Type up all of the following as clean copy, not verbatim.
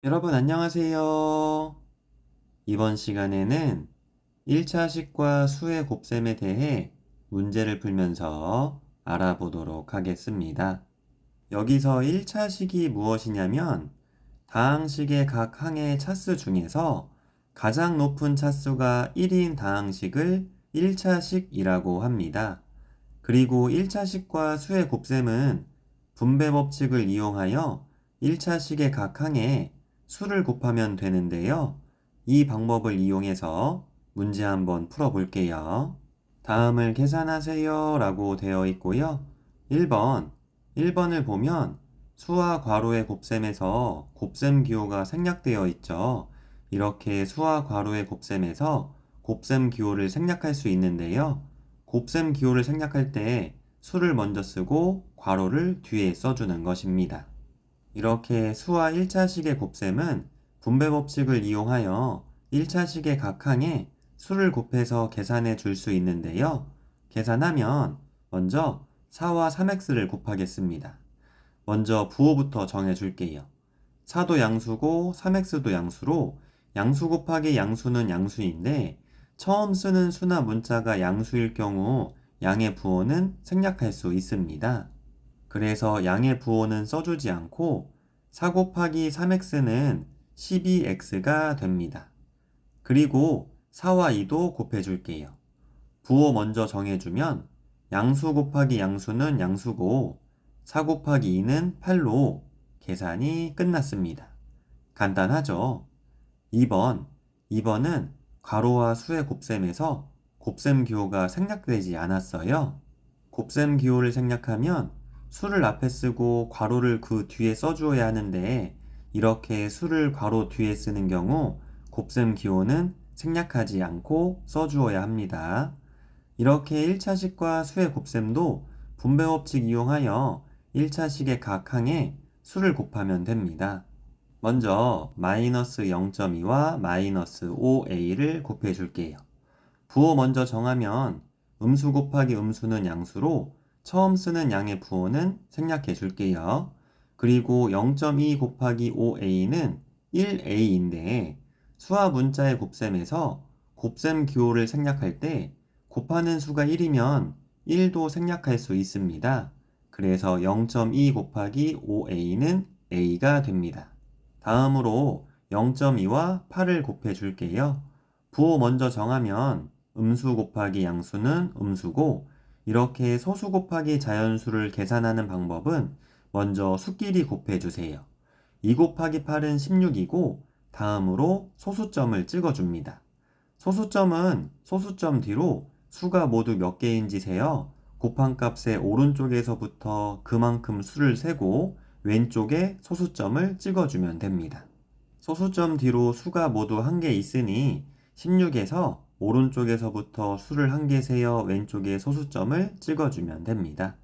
여러분 안녕하세요. 이번 시간에는 1차식과 수의 곱셈에 대해 문제를 풀면서 알아보도록 하겠습니다. 여기서 1차식이 무엇이냐면 다항식의 각 항의 차수 중에서 가장 높은 차수가 1인 다항식을 1차식이라고 합니다. 그리고 1차식과 수의 곱셈은 분배 법칙을 이용하여 1차식의 각 항에 수를 곱하면 되는데요. 이 방법을 이용해서 문제 한번 풀어볼게요. 다음을 계산하세요 라고 되어 있고요. 1번을 보면 수와 괄호의 곱셈에서 곱셈 기호가 생략되어 있죠. 이렇게 수와 괄호의 곱셈에서 곱셈 기호를 생략할 수 있는데요. 곱셈 기호를 생략할 때 수를 먼저 쓰고 괄호를 뒤에 써주는 것입니다. 이렇게 수와 1차식의 곱셈은 분배 법칙을 이용하여 1차식의 각 항에 수를 곱해서 계산해 줄 수 있는데요. 계산하면 먼저 4와 3x를 곱하겠습니다. 먼저 부호부터 정해 줄게요. 4도 양수고 3x도 양수로 양수 곱하기 양수는 양수인데 처음 쓰는 수나 문자가 양수일 경우 양의 부호는 생략할 수 있습니다. 그래서 양의 부호는 써주지 않고 4 곱하기 3x는 12x가 됩니다. 그리고 4와 2도 곱해줄게요. 부호 먼저 정해주면 양수 곱하기 양수는 양수고 4 곱하기 2는 8로 계산이 끝났습니다. 간단하죠? 2번은 괄호와 수의 곱셈에서 곱셈 기호가 생략되지 않았어요. 곱셈 기호를 생략하면 수를 앞에 쓰고 괄호를 그 뒤에 써주어야 하는데 이렇게 수를 괄호 뒤에 쓰는 경우 곱셈 기호는 생략하지 않고 써주어야 합니다. 이렇게 1차식과 수의 곱셈도 분배 법칙 이용하여 1차식의 각 항에 수를 곱하면 됩니다. 먼저 마이너스 0.2와 마이너스 5a를 곱해 줄게요. 부호 먼저 정하면 음수 곱하기 음수는 양수로 처음 쓰는 양의 부호는 생략해 줄게요. 그리고 0.2 곱하기 5a는 1a인데 수와 문자의 곱셈에서 곱셈 기호를 생략할 때 곱하는 수가 1이면 1도 생략할 수 있습니다. 그래서 0.2 곱하기 5a는 a가 됩니다. 다음으로 0.2와 8을 곱해 줄게요. 부호 먼저 정하면 음수 곱하기 양수는 음수고 이렇게 소수 곱하기 자연수를 계산하는 방법은 먼저 수끼리 곱해 주세요. 2 곱하기 8은 16이고 다음으로 소수점을 찍어 줍니다. 소수점은 소수점 뒤로 수가 모두 몇 개인지 세어 곱한 값의 오른쪽에서부터 그만큼 수를 세고 왼쪽에 소수점을 찍어주면 됩니다. 소수점 뒤로 수가 모두 1개 있으니 16에서 오른쪽에서부터 수를 1개 세어 왼쪽에 소수점을 찍어주면 됩니다.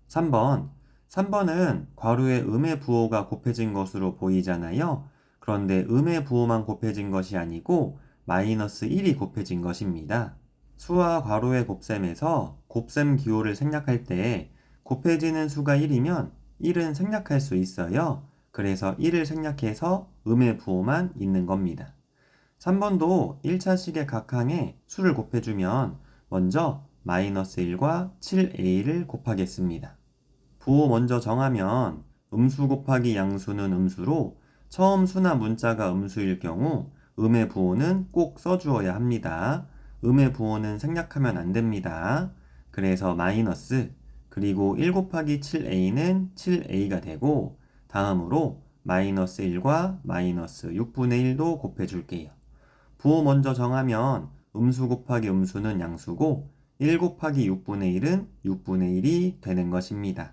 3번은 괄호에 음의 부호가 곱해진 것으로 보이잖아요. 그런데 음의 부호만 곱해진 것이 아니고 마이너스 1이 곱해진 것입니다. 수와 괄호의 곱셈에서 곱셈 기호를 생략할 때 곱해지는 수가 1이면 1은 생략할 수 있어요. 그래서 1을 생략해서 음의 부호만 있는 겁니다. 3번도 1차식의 각 항에 수를 곱해주면 먼저 마이너스 1과 7a를 곱하겠습니다. 부호 먼저 정하면 음수 곱하기 양수는 음수로 처음 수나 문자가 음수일 경우 음의 부호는 꼭 써주어야 합니다. 음의 부호는 생략하면 안 됩니다. 그래서 마이너스 그리고 1 곱하기 7a는 7a가 되고 다음으로 마이너스 1과 마이너스 6분의 1도 곱해줄게요. 부호 먼저 정하면 음수 곱하기 음수는 양수고 1 곱하기 6분의 1은 6분의 1이 되는 것입니다.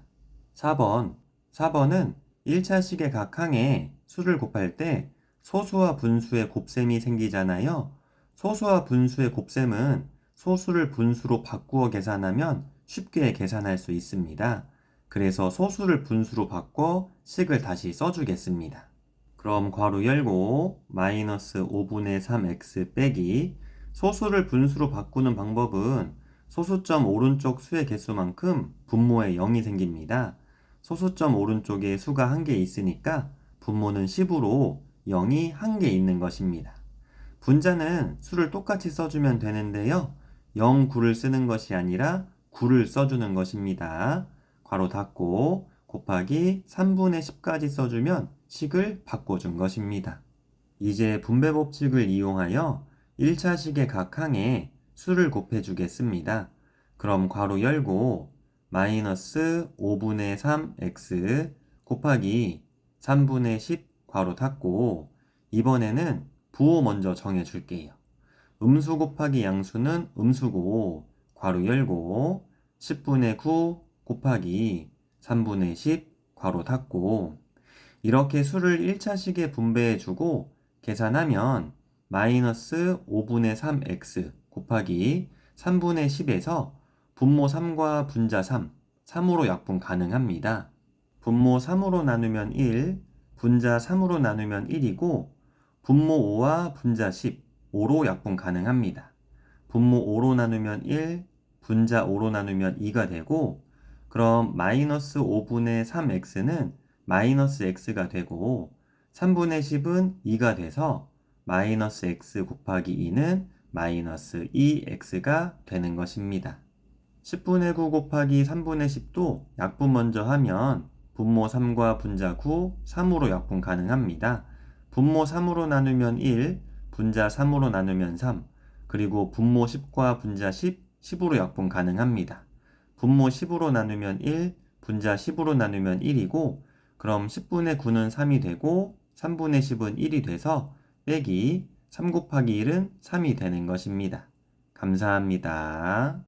4번은 1차식의 각 항에 수를 곱할 때 소수와 분수의 곱셈이 생기잖아요. 소수와 분수의 곱셈은 소수를 분수로 바꾸어 계산하면 쉽게 계산할 수 있습니다. 그래서 소수를 분수로 바꿔 식을 다시 써주겠습니다. 그럼 괄호 열고 마이너스 5분의 3x 빼기 소수를 분수로 바꾸는 방법은 소수점 오른쪽 수의 개수만큼 분모에 0이 생깁니다. 소수점 오른쪽에 수가 1개 있으니까 분모는 10으로 0이 한 개 있는 것입니다. 분자는 수를 똑같이 써주면 되는데요. 0, 9를 쓰는 것이 아니라 9를 써주는 것입니다. 괄호 닫고 곱하기 3분의 10까지 써주면 식을 바꿔준 것입니다. 이제 분배 법칙을 이용하여 1차식의 각 항에 수를 곱해주겠습니다. 그럼 괄호 열고 마이너스 5분의 3x 곱하기 3분의 10 괄호 닫고 이번에는 부호 먼저 정해줄게요. 음수 곱하기 양수는 음수고 괄호 열고 10분의 9 곱하기 3분의 10 괄호 닫고 이렇게 수를 1차식에 분배해주고 계산하면 마이너스 5분의 3x 곱하기 3분의 10에서 분모 3과 분자 3, 3으로 약분 가능합니다. 분모 3으로 나누면 1, 분자 3으로 나누면 1이고 분모 5와 분자 10, 5로 약분 가능합니다. 분모 5로 나누면 1, 분자 5로 나누면 2가 되고 그럼 마이너스 5분의 3x는 마이너스 x가 되고 3분의 10은 2가 돼서 마이너스 x 곱하기 2는 마이너스 2x가 되는 것입니다. 10분의 9 곱하기 3분의 10도 약분 먼저 하면 분모 3과 분자 9, 3으로 약분 가능합니다. 분모 3으로 나누면 1, 분자 3으로 나누면 3, 그리고 분모 10과 분자 10, 10으로 약분 가능합니다. 분모 10으로 나누면 1, 분자 10으로 나누면 1이고 그럼 10분의 9는 3이 되고 3분의 10은 1이 돼서 빼기 3 곱하기 1은 3이 되는 것입니다. 감사합니다.